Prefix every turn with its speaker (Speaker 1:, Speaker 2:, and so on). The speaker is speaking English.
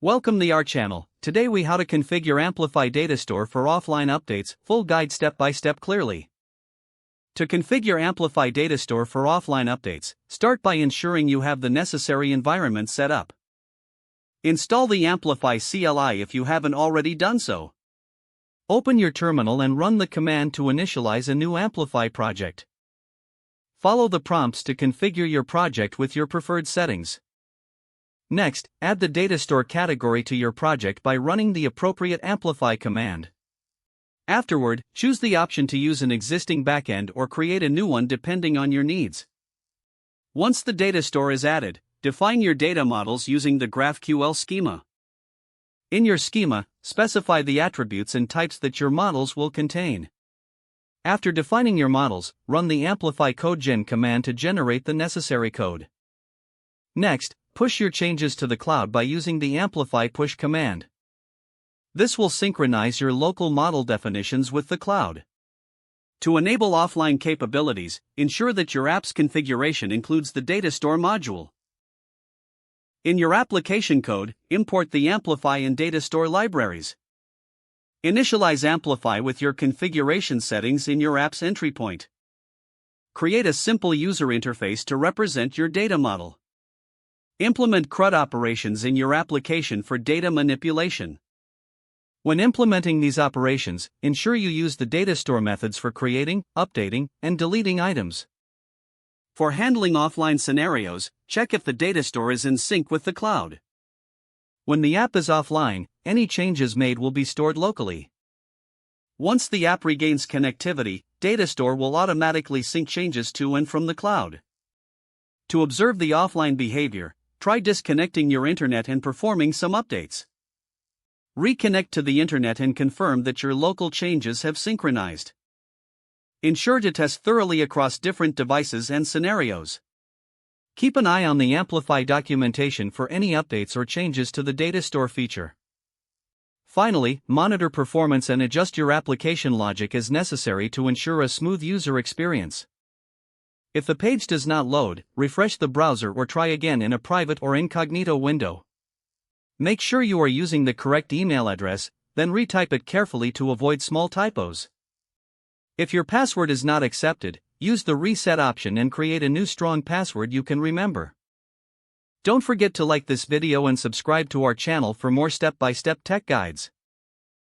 Speaker 1: Welcome to our channel. Today we how to configure Amplify DataStore for offline updates, full guide step by step clearly. To configure Amplify DataStore for offline updates, start by ensuring you have the necessary environment set up. Install the Amplify CLI if you haven't already done so. Open your terminal and run the command to initialize a new Amplify project. Follow the prompts to configure your project with your preferred settings. Next, add the DataStore category to your project by running the appropriate Amplify command. Afterward, choose the option to use an existing backend or create a new one depending on your needs. Once the DataStore is added, define your data models using the GraphQL schema. In your schema, specify the attributes and types that your models will contain. After defining your models, run the Amplify CodeGen command to generate the necessary code. Next, push your changes to the cloud by using the Amplify push command. This will synchronize your local model definitions with the cloud. To enable offline capabilities, ensure that your app's configuration includes the DataStore module. In your application code, import the Amplify and DataStore libraries. Initialize Amplify with your configuration settings in your app's entry point. Create a simple user interface to represent your data model. Implement CRUD operations in your application for data manipulation. When implementing these operations, ensure you use the DataStore methods for creating, updating, and deleting items. For handling offline scenarios, check if the DataStore is in sync with the cloud. When the app is offline, any changes made will be stored locally. Once the app regains connectivity, DataStore will automatically sync changes to and from the cloud. To observe the offline behavior, try disconnecting your internet and performing some updates. Reconnect to the internet and confirm that your local changes have synchronized. Ensure to test thoroughly across different devices and scenarios. Keep an eye on the Amplify documentation for any updates or changes to the DataStore feature. Finally, monitor performance and adjust your application logic as necessary to ensure a smooth user experience. If the page does not load, refresh the browser or try again in a private or incognito window. Make sure you are using the correct email address, then retype it carefully to avoid small typos. If your password is not accepted, use the reset option and create a new strong password you can remember. Don't forget to like this video and subscribe to our channel for more step-by-step tech guides.